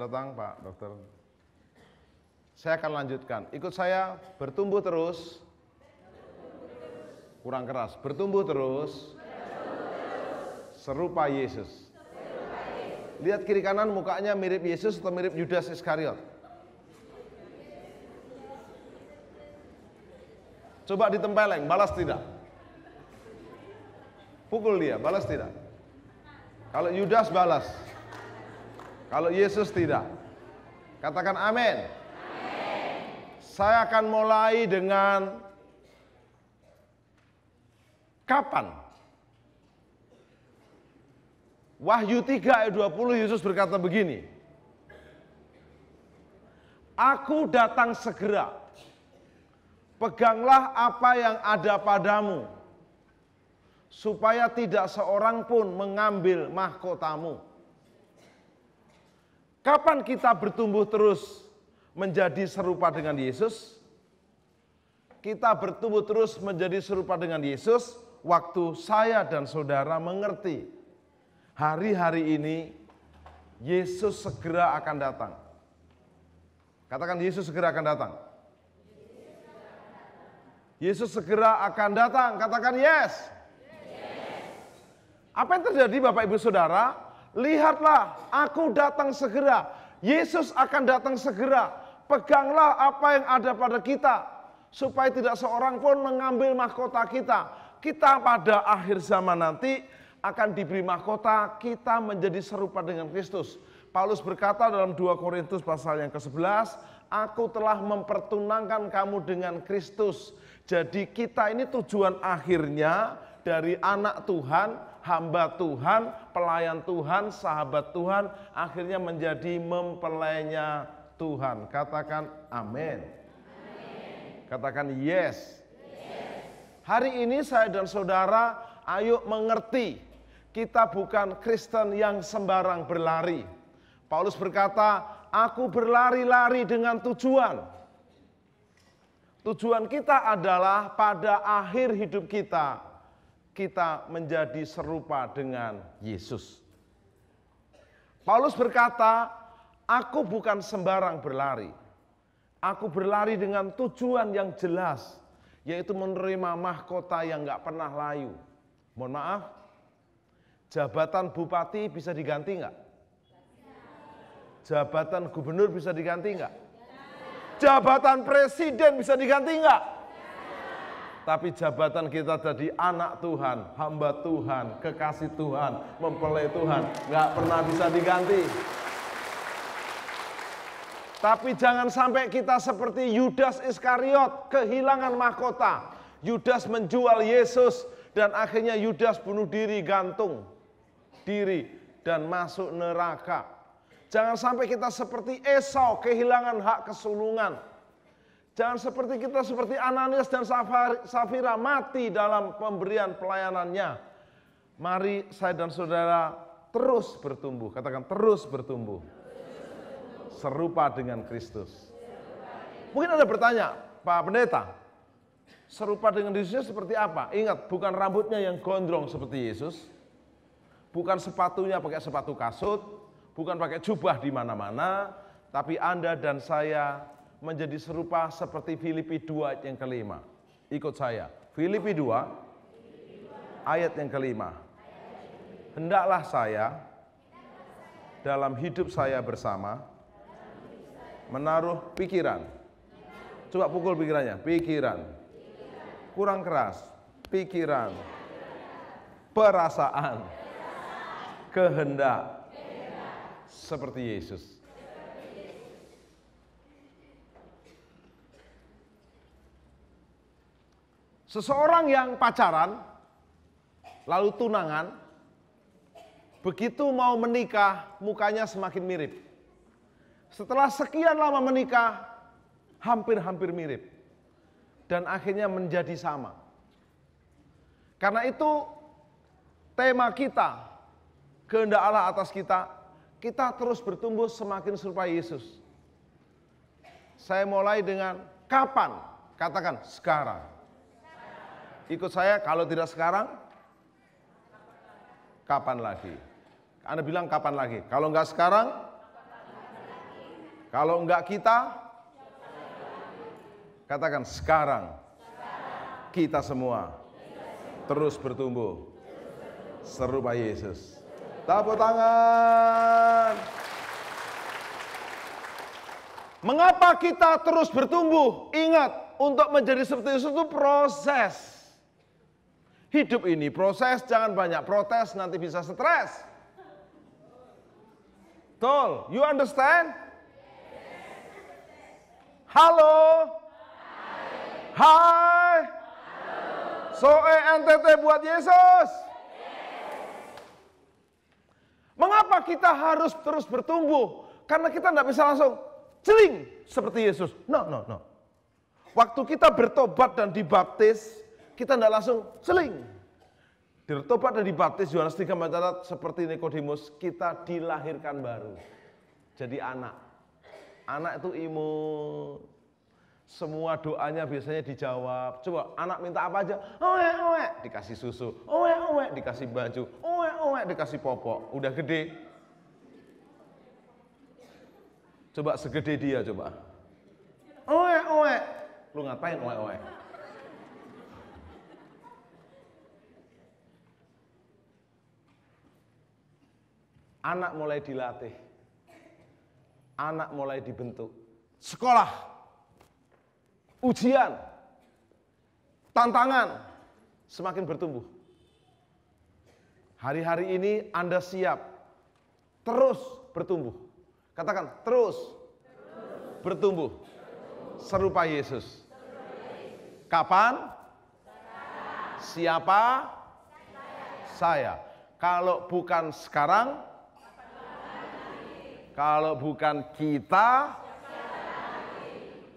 Selamat datang Pak Dokter. Saya akan lanjutkan. Ikut saya, bertumbuh terus. Kurang keras. Bertumbuh terus. Serupa Yesus. Lihat kiri kanan, mukanya mirip Yesus atau mirip Yudas Iskariot? Coba ditempeleng, balas tidak? Pukul dia, balas tidak? Kalau Yudas balas. Kalau Yesus tidak. Katakan amin. Saya akan mulai dengan kapan? Wahyu 3 ayat 20 Yesus berkata begini. Aku datang segera. Peganglah apa yang ada padamu, supaya tidak seorang pun mengambil mahkotamu. Kapan kita bertumbuh terus menjadi serupa dengan Yesus? Kita bertumbuh terus menjadi serupa dengan Yesus waktu saya dan saudara mengerti hari-hari ini Yesus segera akan datang. Katakan Yesus segera akan datang. Yesus segera akan datang. Katakan yes. Apa yang terjadi Bapak Ibu Saudara? Lihatlah, aku datang segera. Yesus akan datang segera. Peganglah apa yang ada pada kita, supaya tidak seorang pun mengambil mahkota kita. Kita pada akhir zaman nanti akan diberi mahkota, kita menjadi serupa dengan Kristus. Paulus berkata dalam 2 Korintus pasal yang ke-11, aku telah mempertunangkan kamu dengan Kristus. Jadi kita ini tujuan akhirnya dari anak Tuhan, hamba Tuhan, pelayan Tuhan, sahabat Tuhan, akhirnya menjadi mempelainya Tuhan. Katakan amin. Katakan yes. Hari ini saya dan saudara, ayo mengerti, kita bukan Kristen yang sembarang berlari. Paulus berkata, aku berlari-lari dengan tujuan. Tujuan kita adalah pada akhir hidup kita menjadi serupa dengan Yesus. Paulus berkata, aku bukan sembarang berlari. Aku berlari dengan tujuan yang jelas, yaitu menerima mahkota yang gak pernah layu. Mohon maaf, jabatan bupati bisa diganti gak? Jabatan gubernur bisa diganti gak? Jabatan presiden bisa diganti gak? Tapi jabatan kita jadi anak Tuhan, hamba Tuhan, kekasih Tuhan, mempelai Tuhan, nggak pernah bisa diganti. Tapi jangan sampai kita seperti Yudas Iskariot, kehilangan mahkota. Yudas menjual Yesus dan akhirnya Yudas bunuh diri, gantung diri dan masuk neraka. Jangan sampai kita seperti Esau, kehilangan hak kesulungan. Jangan seperti kita seperti Ananias dan Safira mati dalam pemberian pelayanannya. Mari saya dan saudara terus bertumbuh. Katakan terus bertumbuh. Serupa dengan Kristus. Mungkin ada bertanya, Pak Pendeta, serupa dengan Yesus seperti apa? Ingat, bukan rambutnya yang gondrong seperti Yesus. Bukan sepatunya pakai sepatu kasut. Bukan pakai jubah di mana-mana. Tapi Anda dan saya menjadi serupa seperti Filipi 2 ayat yang kelima. Ikut saya. Filipi 2 ayat yang kelima. Hendaklah saya dalam hidup saya bersama menaruh pikiran. Coba pukul pikirannya. Pikiran. Kurang keras. Pikiran. Perasaan. Kehendak. Seperti Yesus. Seseorang yang pacaran, lalu tunangan, begitu mau menikah, mukanya semakin mirip. Setelah sekian lama menikah, hampir-hampir mirip. Dan akhirnya menjadi sama. Karena itu, tema kita, kehendak Allah atas kita terus bertumbuh semakin serupa Yesus. Saya mulai dengan kapan? Katakan sekarang. Ikut saya, kalau tidak sekarang, kapan lagi? Anda bilang kapan lagi? Kalau enggak sekarang, Kalau enggak kita, katakan sekarang kita semua terus bertumbuh serupa Yesus. Tepuk tangan. Mengapa kita terus bertumbuh? Ingat, untuk menjadi seperti Yesus itu proses. Hidup ini proses, jangan banyak protes, nanti bisa stres. Betul, you understand? Halo? Hai? Soe NTT buat Yesus? Mengapa kita harus terus bertumbuh? Karena kita tidak bisa langsung celing seperti Yesus. No. Waktu kita bertobat dan dibaptis, kita tidak langsung celing. Bertobat dan dibaptis, Yohanes 3 mencatat seperti Nikodemus, kita dilahirkan baru. Jadi anak. Anak itu imun. Semua doanya biasanya dijawab. Coba anak minta apa aja? Oe, dikasih susu. Oe, dikasih baju. Oe, dikasih popok. Udah gede. Coba segede dia coba. Oe. Lu ngapain oe? Anak mulai dilatih. Anak mulai dibentuk. Sekolah, ujian, tantangan, semakin bertumbuh. Hari-hari ini Anda siap terus bertumbuh. Katakan, terus bertumbuh serupa Yesus. Kapan? Siapa? Saya. Kalau bukan sekarang, kalau bukan kita,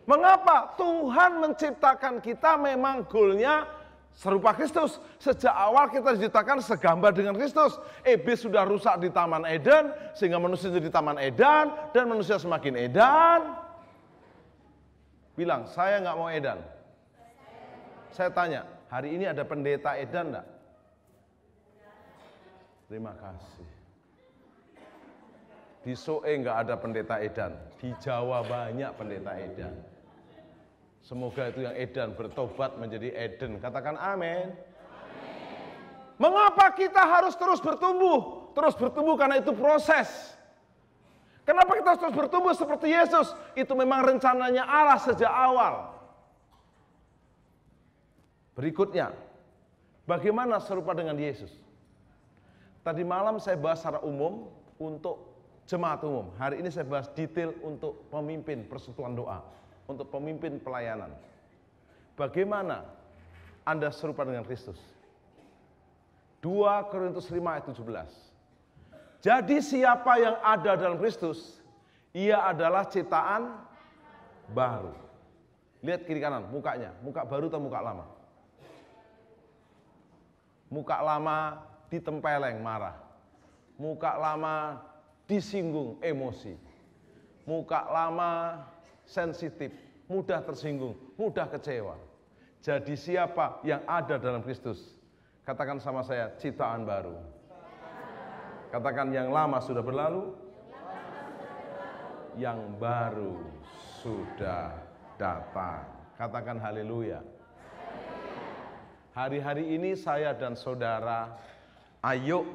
mengapa Tuhan menciptakan kita memang goalnya serupa Kristus. Sejak awal kita diciptakan segambar dengan Kristus. Iblis sudah rusak di Taman Eden, sehingga manusia jadi Taman Eden, dan manusia semakin Eden. Bilang, saya nggak mau Eden. Saya tanya, hari ini ada pendeta Eden enggak? Terima kasih. Di Soe nggak ada pendeta Edan, di Jawa banyak pendeta Edan. Semoga itu yang Edan bertobat menjadi Eden. Katakan amin. Mengapa kita harus terus bertumbuh? Terus bertumbuh karena itu proses. Kenapa kita terus bertumbuh seperti Yesus? Itu memang rencananya Allah sejak awal. Berikutnya, bagaimana serupa dengan Yesus? Tadi malam saya bahas secara umum untuk jemaat umum. Hari ini saya bahas detail untuk pemimpin persekutuan doa, untuk pemimpin pelayanan. Bagaimana Anda serupa dengan Kristus? 2 Korintus 5 ayat 17. Jadi siapa yang ada dalam Kristus, ia adalah ciptaan baru. Lihat kiri kanan, mukanya, muka baru atau muka lama? Muka lama ditempeleng, marah. Muka lama disinggung, emosi. Muka lama sensitif, mudah tersinggung, mudah kecewa. Jadi siapa yang ada dalam Kristus? Katakan sama saya, ciptaan baru. Katakan yang lama sudah berlalu, yang baru sudah datang. Katakan haleluya. Hari-hari ini saya dan saudara, ayo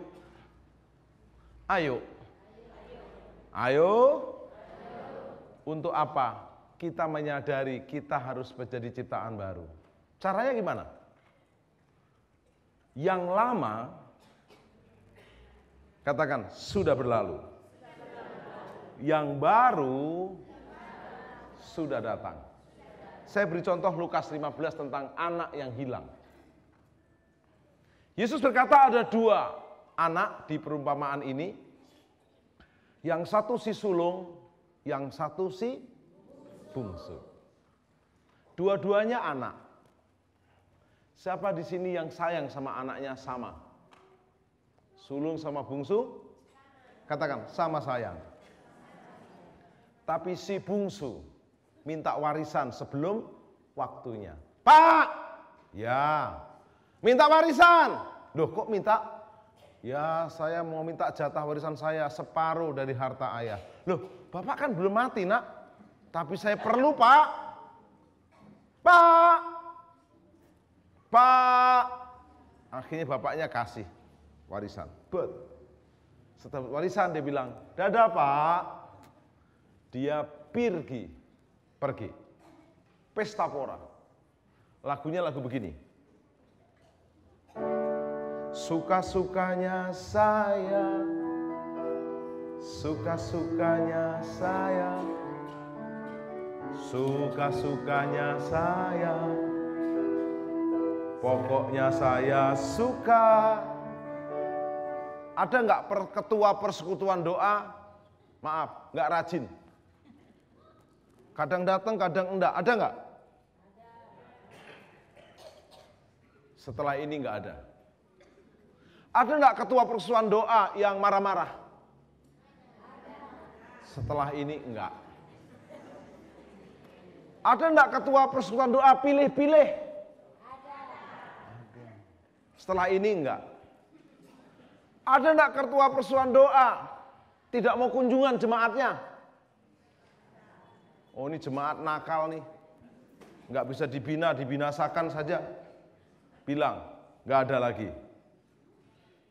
untuk apa? Kita menyadari kita harus menjadi ciptaan baru. Caranya gimana? Yang lama, katakan sudah berlalu. Yang baru sudah datang. Saya beri contoh Lukas 15 tentang anak yang hilang. Yesus berkata ada 2 anak di perumpamaan ini. Yang satu si sulung, yang satu si bungsu. Dua-duanya anak. Siapa di sini yang sayang sama anaknya sama? Sulung sama bungsu? Katakan, sama sayang. Tapi si bungsu minta warisan sebelum waktunya. Pak! Ya, minta warisan. Loh kok minta? Ya, saya mau minta jatah warisan saya separuh dari harta ayah. Loh, Bapak kan belum mati, Nak. Tapi saya perlu, Pak. Pak. Pak. Akhirnya bapaknya kasih warisan. Setelah warisan dia bilang, dadah Pak. Dia pergi. Pesta pora. Lagunya lagu begini. Suka-sukanya saya, suka-sukanya saya, suka-sukanya saya, pokoknya saya suka. Ada nggak ketua persekutuan doa? Maaf, nggak rajin. Kadang datang, kadang enggak. Ada nggak? Setelah ini nggak ada. Ada nggak ketua persekutuan doa yang marah-marah? Setelah ini enggak. Ada nggak ketua persekutuan doa pilih-pilih? Setelah ini enggak. Ada nggak ketua persekutuan doa tidak mau kunjungan jemaatnya? Oh, ini jemaat nakal nih, nggak bisa dibina, dibinasakan saja. Bilang, nggak ada lagi.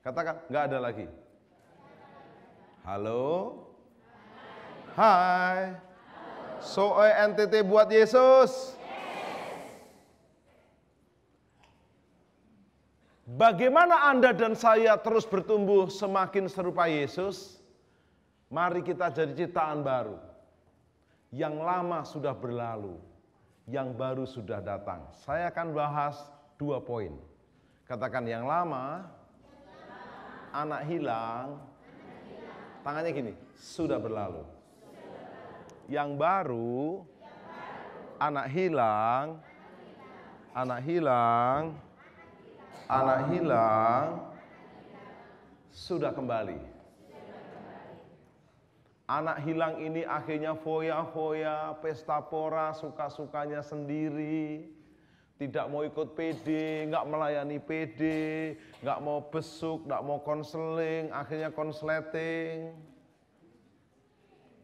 Katakan, nggak ada lagi. Halo? Hai. Soe NTT buat Yesus. Bagaimana Anda dan saya terus bertumbuh semakin serupa Yesus? Mari kita jadi ciptaan baru. Yang lama sudah berlalu, yang baru sudah datang. Saya akan bahas 2 poin. Katakan yang lama, anak hilang, tangannya gini, sudah berlalu. Yang baru, anak hilang, sudah kembali. Anak hilang ini akhirnya foya-foya, pesta pora, suka-sukanya sendiri. Tidak mau ikut PD, nggak melayani PD, nggak mau besuk, nggak mau konseling, akhirnya konsleting.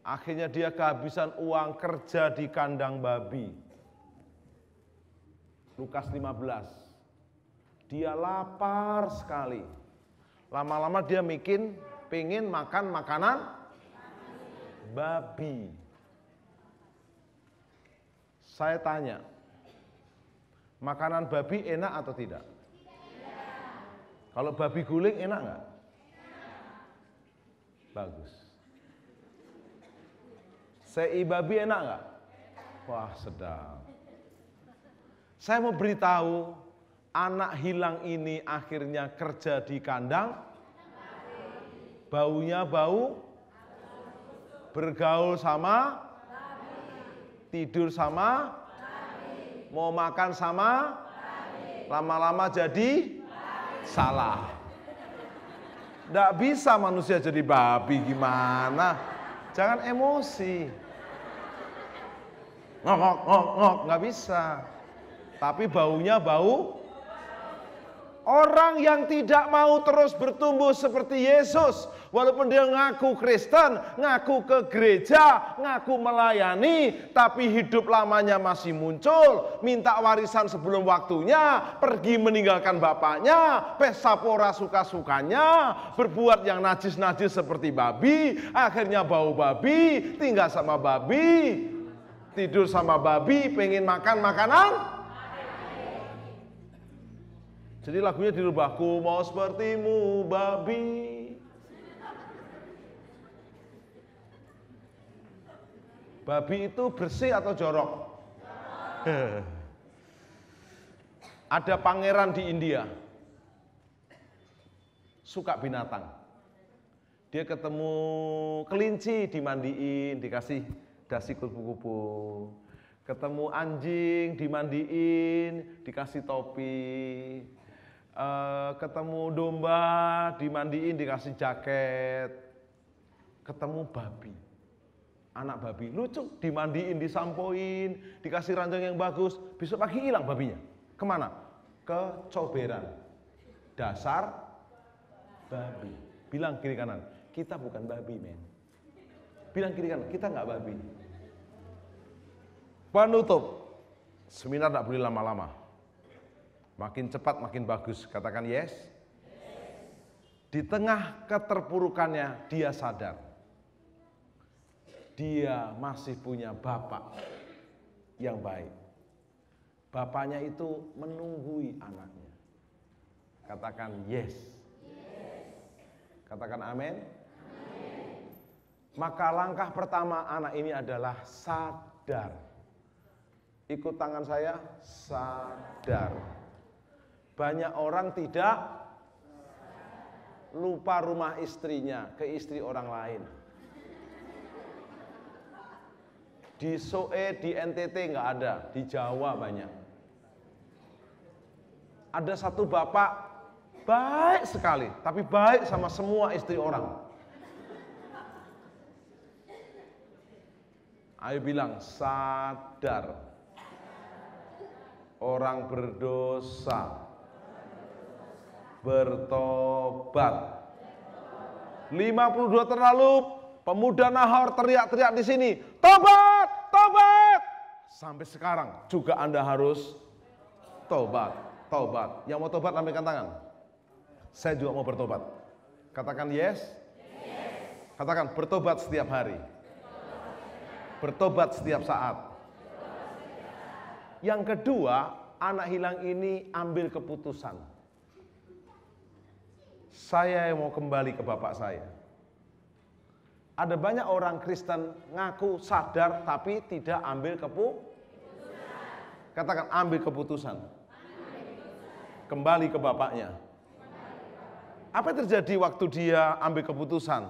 Akhirnya dia kehabisan uang kerja di kandang babi. Lukas 15. Dia lapar sekali. Lama-lama dia pengen makan makanan babi. Saya tanya, makanan babi enak atau tidak? Kalau babi guling enak nggak? Bagus. Sei babi enak nggak? Wah, sedap. Saya mau beritahu, anak hilang ini akhirnya kerja di kandang, baunya bau, bergaul sama, tidur sama, mau makan sama, lama-lama jadi salah. Nggak bisa manusia jadi babi, gimana? Jangan emosi. Ngok, nggak bisa. Tapi baunya bau. Orang yang tidak mau terus bertumbuh seperti Yesus, walaupun dia ngaku Kristen, ngaku ke gereja, ngaku melayani, tapi hidup lamanya masih muncul, minta warisan sebelum waktunya, pergi meninggalkan bapaknya, pesta pora suka-sukanya, berbuat yang najis-najis seperti babi, akhirnya bau babi, tinggal sama babi, tidur sama babi, pengen makan makanan. Jadi lagunya dirubah, ku mau sepertimu babi. Babi itu bersih atau jorok? Ada pangeran di India, suka binatang. Dia ketemu kelinci, dimandiin, dikasih dasi kupu-kupu. Ketemu anjing, dimandiin, dikasih topi. Ketemu domba, dimandiin, dikasih jaket. Ketemu babi, anak babi, lucu, dimandiin, disampoin, dikasih ranjang yang bagus. Besok pagi hilang babinya. Kemana? Kecoberan. Dasar babi. Bilang kiri kanan, kita bukan babi, men. Bilang kiri kanan, kita nggak babi. Penutup, seminar nggak boleh lama-lama. Makin cepat makin bagus, katakan yes. Di tengah keterpurukannya dia sadar. Dia masih punya bapak yang baik. Bapaknya itu menunggui anaknya. Katakan yes. Katakan amin. Maka langkah pertama anak ini adalah sadar. Ikut tangan saya, sadar. Banyak orang tidak lupa rumah istrinya ke istri orang lain. Di Soe, di NTT nggak ada, di Jawa banyak. Ada satu bapak baik sekali, tapi baik sama semua istri orang. Ayo bilang sadar. Orang berdosa bertobat. 52 terlalu, pemuda Nahor teriak-teriak di sini, tobat, tobat. Sampai sekarang juga Anda harus tobat, tobat. Yang mau tobat lambaikan tangan. Saya juga mau bertobat. Katakan yes. Katakan bertobat setiap hari. Bertobat setiap saat. Yang kedua, anak hilang ini ambil keputusan. Saya mau kembali ke bapak saya. Ada banyak orang Kristen ngaku sadar tapi tidak ambil keputusan. Katakan ambil keputusan. Kembali ke bapaknya. Apa yang terjadi waktu dia ambil keputusan?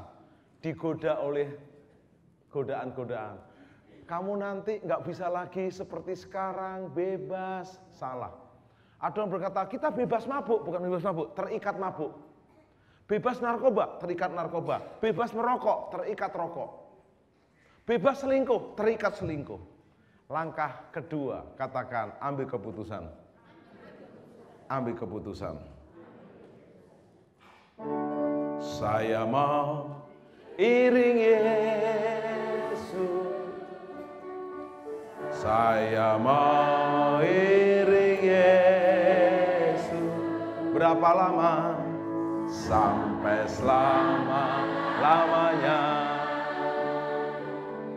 Digoda oleh godaan-godaan. Kamu nanti nggak bisa lagi seperti sekarang, bebas. Salah. Ada yang berkata, kita bebas mabuk, bukan bebas mabuk, terikat mabuk. Bebas narkoba, terikat narkoba. Bebas merokok, terikat rokok. Bebas selingkuh, terikat selingkuh. Langkah kedua, katakan ambil keputusan. Ambil keputusan. Saya mau iring Yesus. Saya mau iring Yesus. Berapa lama? Sampai selama-lamanya.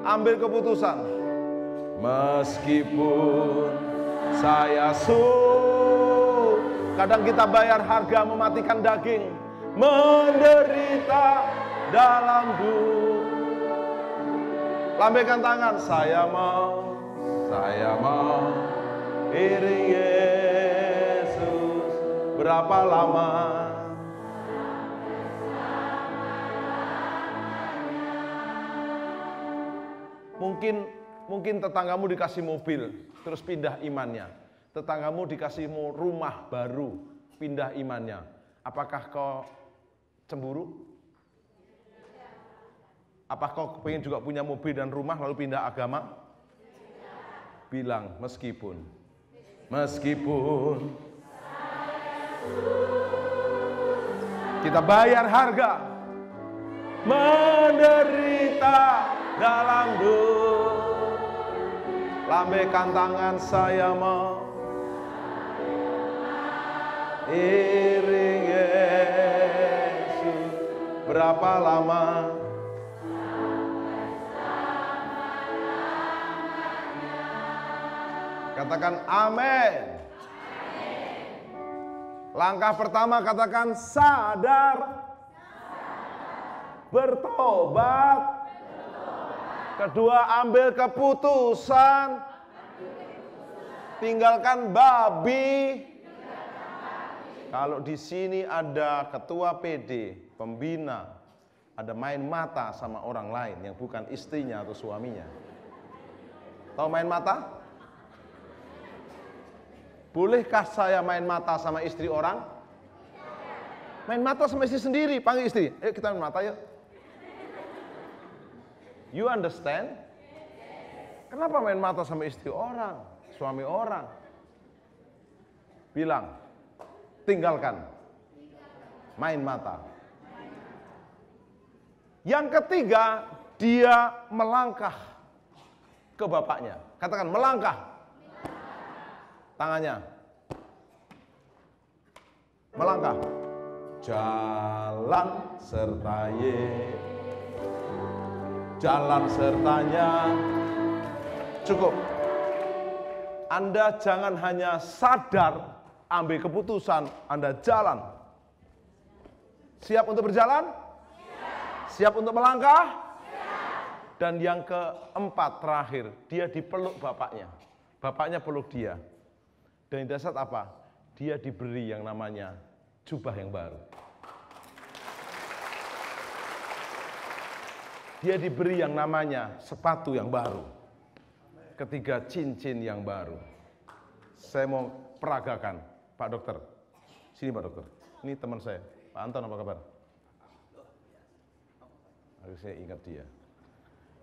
Ambil keputusan. Meskipun saya kadang kita bayar harga mematikan daging, menderita dalam lambaikan tangan. Saya mau iring Yesus. Berapa lama? Mungkin tetanggamu dikasih mobil, terus pindah imannya. Tetanggamu dikasih rumah baru, pindah imannya. Apakah kau cemburu? Apakah kau pengen juga punya mobil dan rumah lalu pindah agama? Bilang meskipun kita bayar harga, menderita dalam lambaikan tangan. Saya mau iring Yesus. Berapa lama? Katakan amin. Langkah pertama katakan sadar. Bertobat. Kedua ambil keputusan. Tinggalkan babi. Kalau di sini ada ketua PD, pembina, ada main mata sama orang lain yang bukan istrinya atau suaminya. Tahu main mata? Bolehkah saya main mata sama istri orang? Main mata sama istri sendiri, panggil istri. Kita main mata yuk. You understand? Kenapa main mata sama istri orang, suami orang? Bilang, tinggalkan main mata. Yang ketiga, dia melangkah ke bapaknya. Katakan melangkah. Tangannya. Melangkah. Jalan serta jalan sertanya. Cukup. Anda jangan hanya sadar, ambil keputusan, Anda jalan. Siap untuk berjalan? Siap untuk melangkah? Dan yang keempat terakhir, dia dipeluk bapaknya. Bapaknya peluk dia. Dan di dasar apa? Dia diberi yang namanya jubah yang baru. Dia diberi yang namanya sepatu yang baru. Ketiga, cincin yang baru. Saya mau peragakan, Pak Dokter. Sini Pak Dokter. Ini teman saya, Pak Anton, apa kabar? Harus saya ingat dia.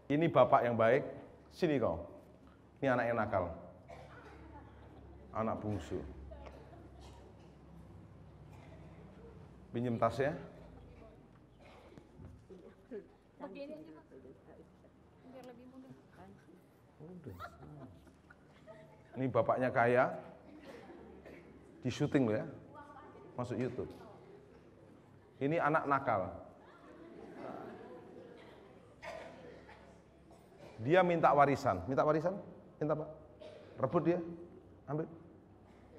Ini bapak yang baik. Sini kau. Ini anak yang nakal. Anak bungsu. Pinjem tasnya. Begini aja Pak, biar lebih mudah. Ini bapaknya kaya, di syuting loh ya, masuk YouTube. Ini anak nakal. Dia minta warisan, minta Pak. Rebut dia,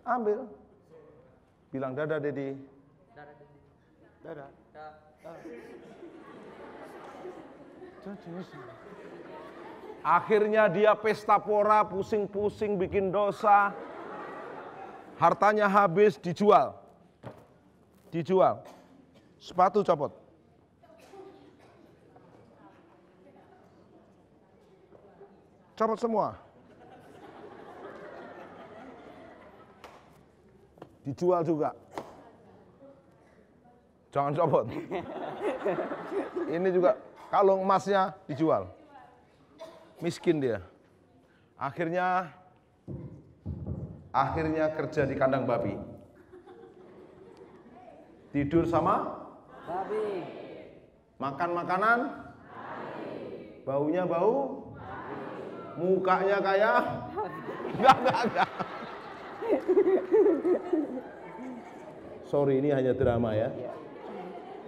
ambil. Bilang dadah Dedi. Dadah. Akhirnya dia pesta pora, pusing-pusing, bikin dosa. Hartanya habis, dijual. Sepatu copot. Copot semua. Dijual juga. Jangan copot. Ini juga kalung emasnya dijual. Miskin dia. Akhirnya kerja di kandang babi. Tidur sama babi. Makan makanan babi. Baunya bau babi. Mukanya kayak enggak. Sorry, ini hanya drama ya.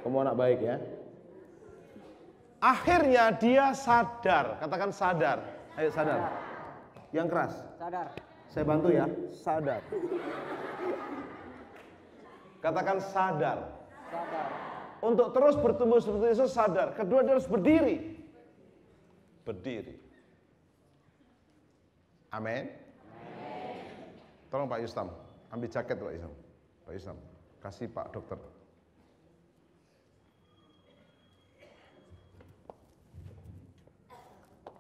Kamu anak baik ya. Akhirnya dia sadar, katakan sadar. Ayo sadar. Yang keras. Sadar. Saya bantu ya. Sadar. Katakan sadar. Sadar. Untuk terus bertumbuh seperti Yesus sadar. Kedua dia harus berdiri. Berdiri. Amin. Tolong Pak Yustam, ambil jaket Pak Yustam. Pak Yustam, kasih Pak Dokter.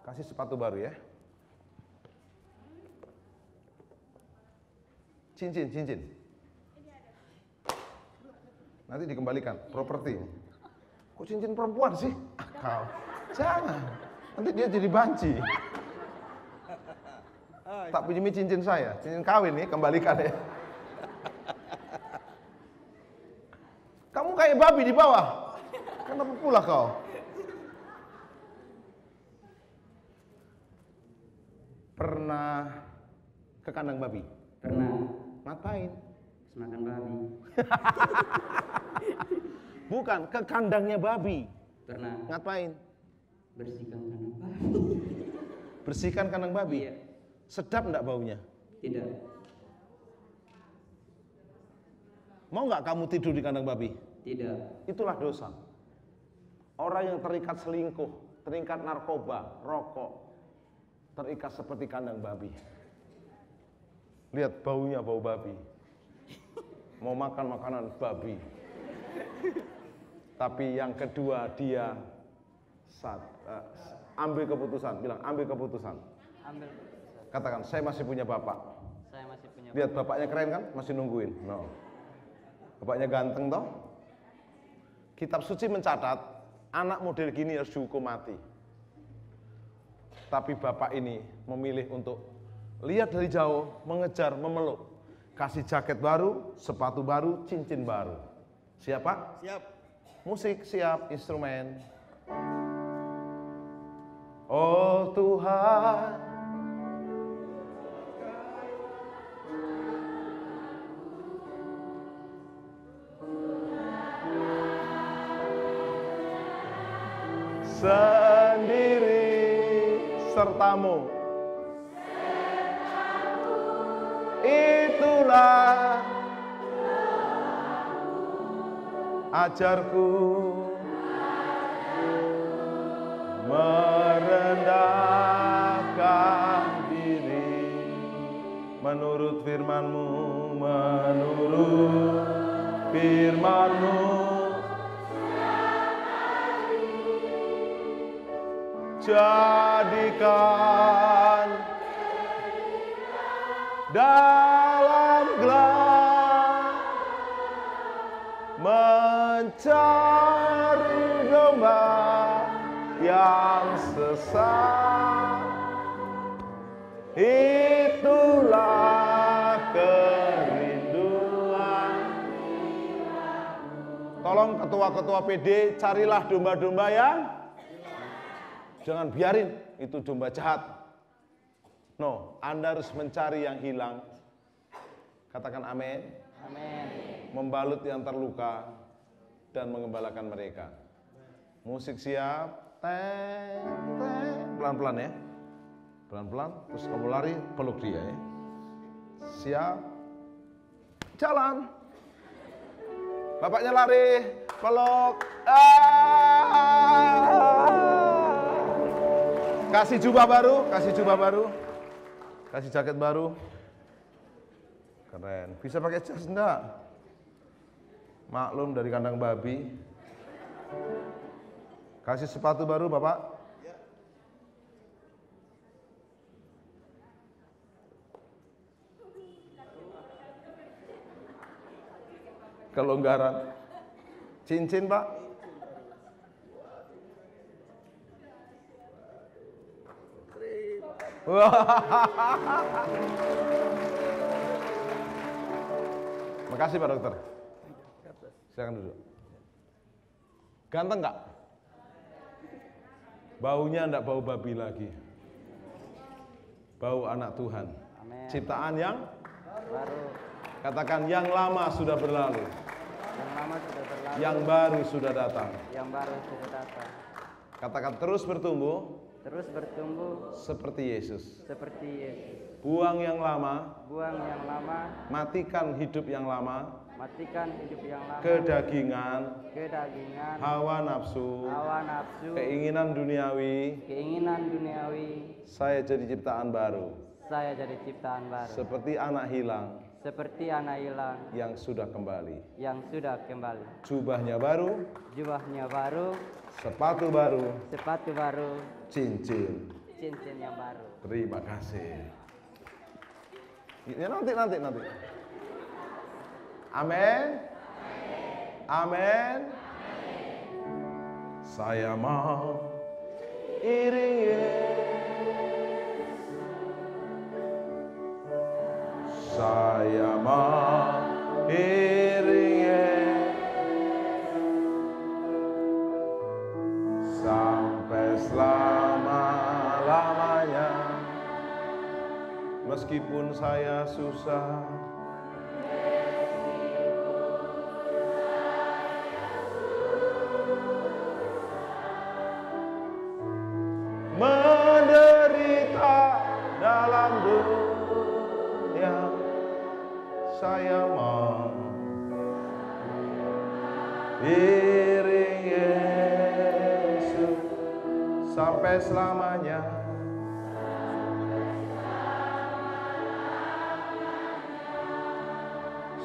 Kasih sepatu baru ya. Cincin. Nanti dikembalikan, properti. Kok cincin perempuan sih? Akal. Jangan. Nanti dia jadi banci. Tak pinjami cincin saya, cincin kawin nih, kembalikan ya. Kamu kayak babi di bawah. Kenapa pula kau? Pernah ke kandang babi? Pernah. Ngapain? Makan babi. Bukan, ke kandangnya babi. Pernah. Ngapain? Bersihkan kandang babi. Bersihkan kandang babi? Iya. Sedap enggak baunya? Tidak. Mau nggak kamu tidur di kandang babi? Tidak. Itulah dosa. Orang yang terikat selingkuh, terikat narkoba, rokok, terikat seperti kandang babi. Lihat baunya, bau babi. Mau makan makanan babi. Tapi yang kedua dia ambil keputusan, bilang ambil keputusan. Ambil. Katakan, saya masih punya bapak. Saya masih punya. Lihat bapaknya keren kan? Masih nungguin. No. Bapaknya ganteng toh? Kitab suci mencatat, anak model gini harus dihukum mati. Tapi bapak ini memilih untuk lihat dari jauh, mengejar, memeluk. Kasih jaket baru, sepatu baru, cincin baru. Siap Pak? Siap. Musik siap, instrumen. Tuhan, sendiri sertamu, itulah ajarku, merendahkan diri menurut firman-Mu, menurut firman-Mu. Jadikan dalam gelap mencari domba yang sesat, itulah kerinduan. Tolong ketua-ketua PD, carilah domba-domba yang jangan biarin itu domba jahat. No, Anda harus mencari yang hilang. Katakan amin. Amin. Membalut yang terluka dan mengembalakan mereka. Musik siap. Teng, teng. Pelan-pelan ya. Pelan-pelan. Terus kamu lari, peluk dia ya. Siap. Jalan. Bapaknya lari, peluk. Kasih jubah baru, kasih jubah baru, kasih jaket baru. Keren. Bisa pakai jas enggak? Maklum dari kandang babi. Kasih sepatu baru, Bapak. Kelonggaran. Cincin, Pak. Makasih Pak Dokter. Silakan duduk. Ganteng nggak? Baunya enggak bau babi lagi. Bau anak Tuhan. Amin. Ciptaan yang Baru. katakan yang lama sudah berlalu. Yang lama sudah berlalu. Yang baru sudah datang. Yang baru sudah datang. Katakan terus bertumbuh. Terus bertumbuh Seperti Yesus. seperti Yesus. Buang yang lama. Buang yang lama. Matikan hidup yang lama. Matikan hidup yang lama. Kedagingan. Kedagingan. Hawa nafsu. Hawa nafsu. Keinginan duniawi. Keinginan duniawi. Saya jadi ciptaan baru. Saya jadi ciptaan baru. Seperti anak hilang Seperti anak hilang yang sudah kembali. yang sudah kembali. Jubahnya baru. Jubahnya baru. Sepatu baru. Sepatu baru. Cincin. Cincin yang baru. Terima kasih. Ya nanti. Amin. Amin. Saya mau iringi. Saya mau iringi sampai selama-lamanya. Meskipun saya susah, menderita dalam dunia, saya mau iring Yesus sampai selamanya.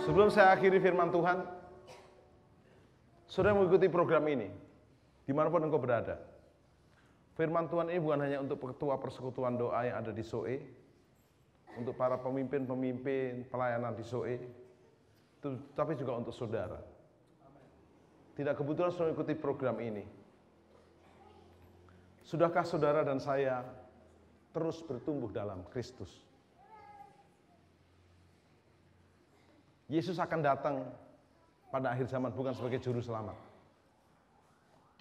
Sebelum saya akhiri firman Tuhan, saudara mengikuti program ini dimanapun engkau berada. Firman Tuhan ini bukan hanya untuk ketua persekutuan doa yang ada di SOE, untuk para pemimpin-pemimpin pelayanan di SOE, tapi juga untuk saudara. Tidak kebetulan saudara mengikuti program ini. Sudahkah saudara dan saya terus bertumbuh dalam Kristus? Yesus akan datang pada akhir zaman bukan sebagai juru selamat.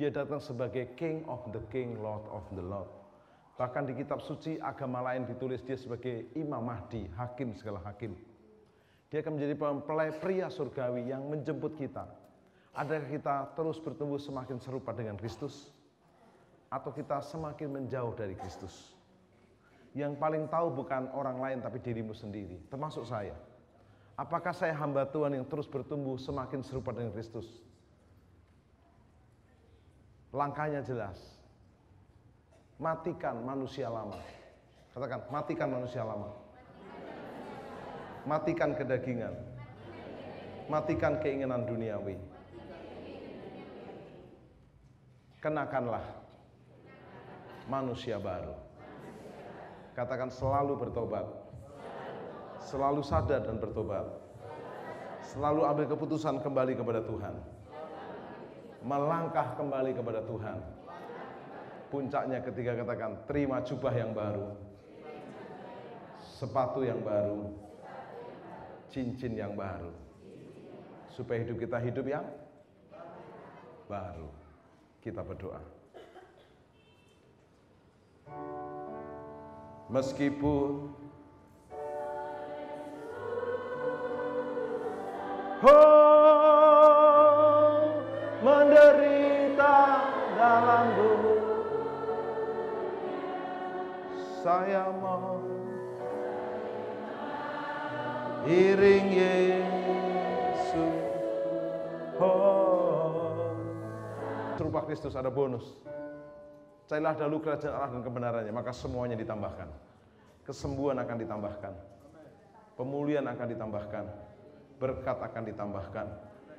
Dia datang sebagai King of the King, Lord of the Lord. Bahkan di kitab suci agama lain ditulis dia sebagai Imam Mahdi, hakim segala hakim. Dia akan menjadi mempelai pria surgawi yang menjemput kita. Adakah kita terus bertumbuh semakin serupa dengan Kristus? Atau kita semakin menjauh dari Kristus? Yang paling tahu bukan orang lain tapi dirimu sendiri, termasuk saya. Apakah saya hamba Tuhan yang terus bertumbuh semakin serupa dengan Kristus? Langkahnya jelas. Matikan manusia lama. Katakan, matikan manusia lama. Matikan kedagingan. Matikan keinginan duniawi. Kenakanlah manusia baru. Katakan, selalu bertobat. Selalu sadar dan bertobat. Selalu ambil keputusan kembali kepada Tuhan. Melangkah kembali kepada Tuhan. Puncaknya ketika katakan, terima jubah yang baru, sepatu yang baru, cincin yang baru, supaya hidup kita hidup yang baru. Kita berdoa. Meskipun menderita dalam bumi, saya mau iring Yesus. Serupa Kristus ada bonus. Carilah dahulu kerajaan Allah dan kebenarannya, maka semuanya ditambahkan. Kesembuhan akan ditambahkan. Pemulihan akan ditambahkan. Berkat akan ditambahkan.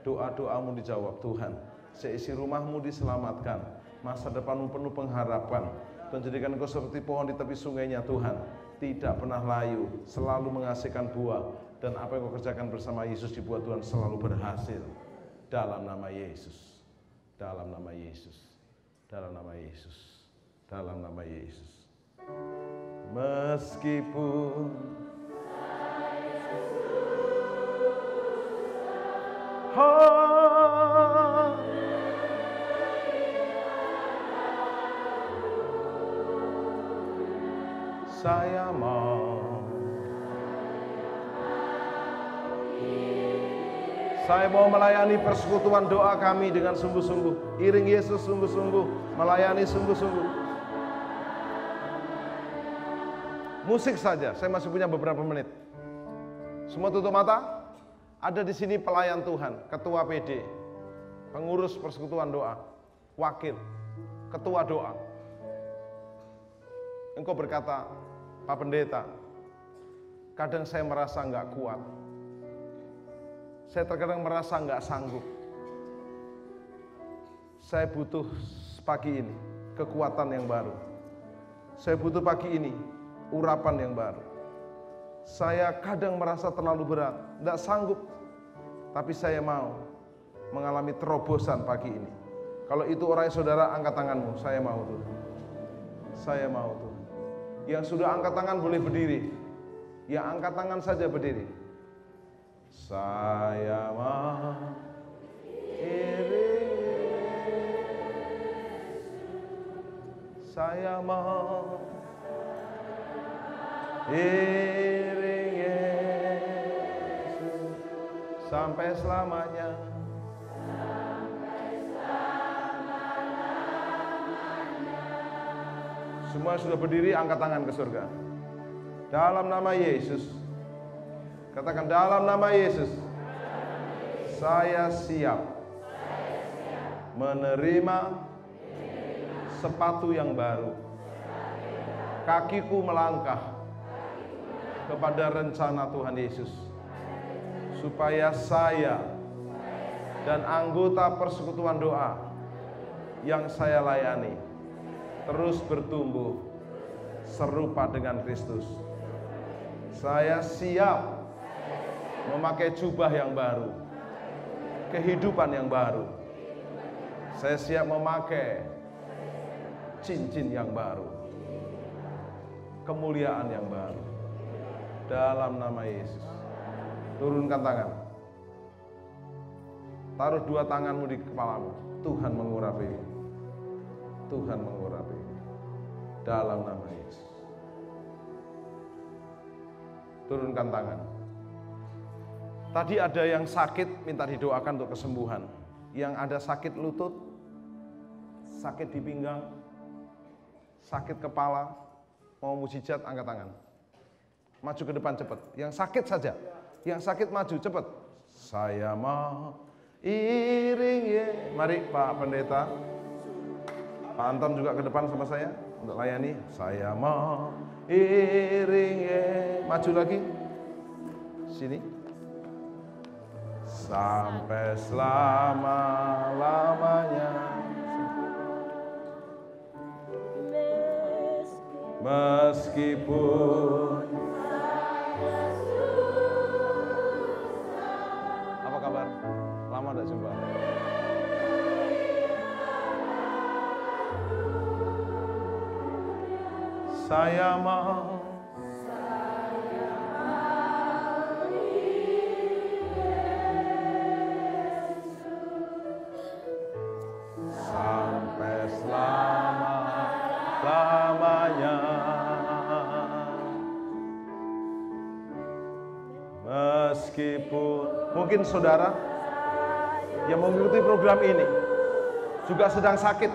Doa-doamu dijawab Tuhan. Seisi rumahmu diselamatkan. Masa depanmu penuh pengharapan. Menjadikan engkau seperti pohon di tepi sungainya Tuhan. Tidak pernah layu, selalu menghasilkan buah. Dan apa yang kau kerjakan bersama Yesus dibuat Tuhan selalu berhasil. Dalam nama Yesus. Dalam nama Yesus. Dalam nama Yesus. Dalam nama Yesus. Meskipun saya mau, saya mau melayani persekutuan doa kami dengan sungguh-sungguh. Iring Yesus sungguh-sungguh, melayani sungguh-sungguh. Musik saja, saya masih punya beberapa menit. Semua tutup mata. Ada di sini pelayan Tuhan, ketua PD, pengurus persekutuan doa, wakil, ketua doa. Engkau berkata, Pak Pendeta, kadang saya merasa nggak kuat. Saya terkadang merasa nggak sanggup. Saya butuh pagi ini kekuatan yang baru. Saya butuh pagi ini urapan yang baru. Saya kadang merasa terlalu berat, nggak sanggup. Tapi saya mau mengalami terobosan pagi ini. Kalau itu orangnya saudara, angkat tanganmu. Saya mau tuh. Saya mau tuh. Yang sudah angkat tangan boleh berdiri. Yang angkat tangan saja berdiri. Saya mau iring, saya mau iring Yesus sampai selamanya. Semua sudah berdiri, angkat tangan ke surga. Dalam nama Yesus. Katakan, dalam nama Yesus, saya siap menerima sepatu yang baru. Kakiku melangkah kepada rencana Tuhan Yesus, supaya saya dan anggota persekutuan doa yang saya layani terus bertumbuh serupa dengan Kristus. Saya siap memakai jubah yang baru, kehidupan yang baru. Saya siap memakai cincin yang baru, kemuliaan yang baru. Dalam nama Yesus. Turunkan tangan. Taruh dua tanganmu di kepalamu. Tuhan mengurapi. Tuhan mengurapi. dalam nama Yesus. Turunkan tangan. Tadi ada yang sakit, minta didoakan untuk kesembuhan. Yang ada sakit lutut, sakit di pinggang, sakit kepala, mau mujizat, angkat tangan. Maju ke depan cepat. Yang sakit saja, yang sakit maju cepat. Saya mau iring ye. Mari Pak Pendeta, Pak Anton juga ke depan sama saya untuk layani. Saya mau iring ye. Maju lagi. Sini. Sampai selama-lamanya. Meskipun. Apa kabar? Lama tidak jumpa. Saya mau. Sampai selama-lamanya. Meskipun mungkin saudara yang mengikuti program ini juga sedang sakit.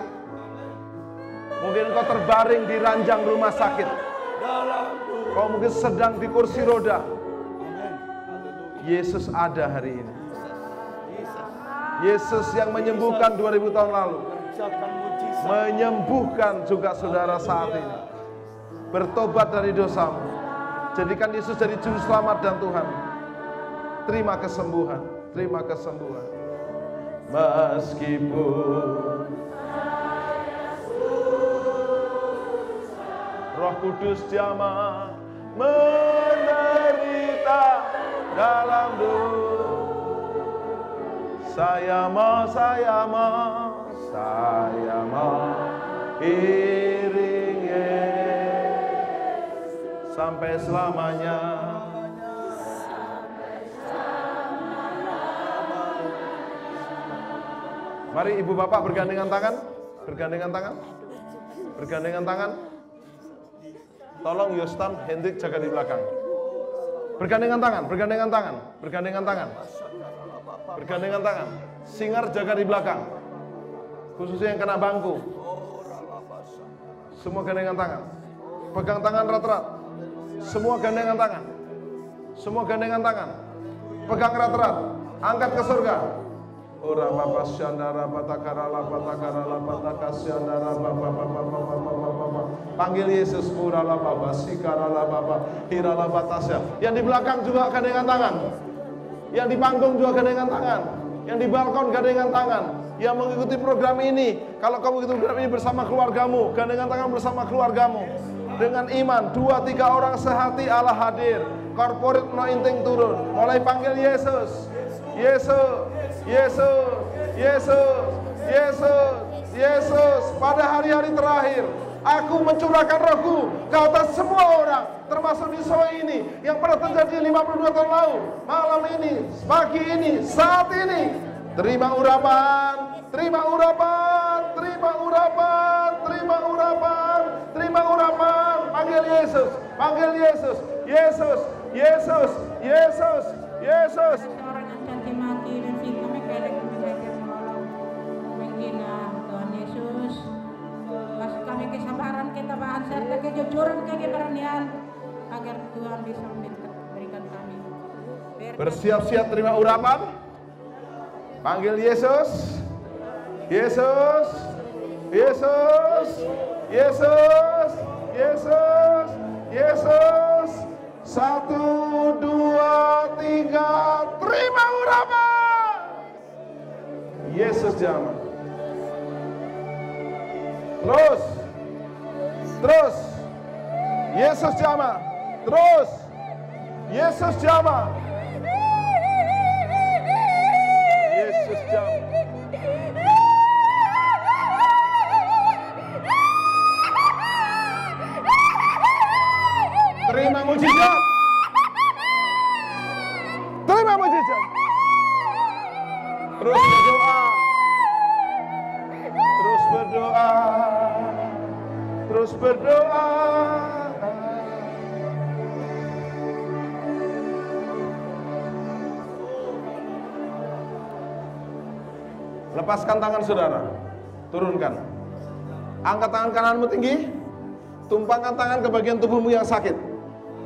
Mungkin kau terbaring di ranjang rumah sakit. Kau mungkin sedang di kursi roda. Yesus ada hari ini. Yesus yang menyembuhkan 2000 tahun lalu, menyembuhkan juga saudara saat ini. Bertobat dari dosamu, jadikan Yesus jadi juru selamat dan Tuhan. Terima kesembuhan, terima kesembuhan. Meskipun Roh Kudus jamah menderita dalam dunia. Saya mau iring Yesus sampai selamanya. Mari ibu bapak bergandengan tangan, bergandengan tangan, bergandengan tangan. Tolong Yostam, Hendrik jaga di belakang. Bergandengan tangan, bergandengan tangan, bergandengan tangan. Bergandengan tangan. Singar jaga di belakang. Khususnya yang kena bangku. Semua gandengan tangan. Pegang tangan rat-rat. Semua gandengan tangan. Semua gandengan tangan. Pegang rat-rat. Angkat ke surga. Ora bapa syandara batakarala batakarala batakasyandara bapa bapa. Panggil Yesus urala bapa sikarala bapa hirala batasya. Yang di belakang juga gandengan tangan. Yang di panggung juga gandengan tangan. Yang di balkon gandengan tangan. Yang mengikuti program ini, kalau kamu mengikuti program ini bersama keluargamu, gandengan tangan bersama keluargamu. Dengan iman, 2-3 orang sehati Allah hadir. Corporate anointing turun. Mulai panggil Yesus. Yesus, Yesus, Yesus, Yesus, Yesus. Pada hari-hari terakhir, aku mencurahkan rohku ke atas semua orang, termasuk di Soi ini, yang pernah terjadi 52 tahun lalu. Malam ini, pagi ini, saat ini, terima urapan, terima urapan, terima urapan, terima urapan, terima urapan. Panggil Yesus, panggil Yesus, Yesus, Yesus, Yesus, Yesus. Orang yang cantik mati dan cinta mekelek menjaga menolong. Mungkin Tuhan Yesus kasih kami kesabaran, ketabahan serta kejujuran, keberanian agar Tuhan bisa memberikan kami. Bersiap-siap terima urapan. Panggil Yesus, Yesus, Yesus, Yesus, Yesus, Yesus. 1, 2, 3, terima urapan. Yesus jamah. Terus, terus. Yesus jamah. Terus. Yesus jamah. Yesus jamah. Terima mujizat. Terima mujizat. Terus berdoa. Terus berdoa. Terus terus berdoa. Lepaskan tangan saudara, turunkan. Angkat tangan kananmu tinggi, tumpangkan tangan ke bagian tubuhmu yang sakit.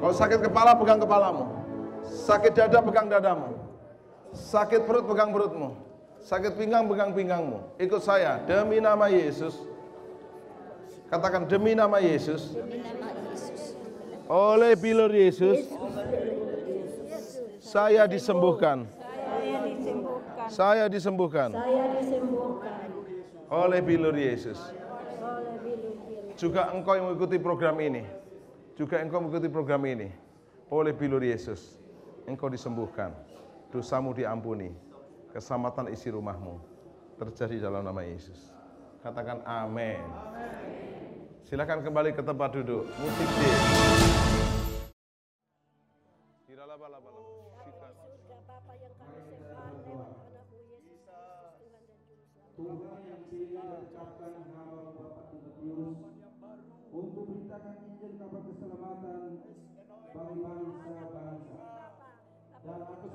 Kalau sakit kepala, pegang kepalamu. Sakit dada, pegang dadamu. Sakit perut, pegang perutmu. Sakit pinggang, pegang pinggangmu. Ikut saya, demi nama Yesus. Katakan, demi nama Yesus. Oleh bilur Yesus, saya disembuhkan. Saya disembuhkan. Oleh bilur Yesus. Juga engkau yang mengikuti program ini. Juga engkau mengikuti program ini. Oleh bilur Yesus, engkau disembuhkan. Dosamu diampuni. Keselamatan isi rumahmu terjadi dalam nama Yesus. Katakan amin. Silakan kembali ke tempat duduk. Musik D. Tuhan yang pilih dan ucapkan hamba Bapak Timotius untuk beritakan Injil kabar keselamatan bagi bangsa-bangsa. Dan aku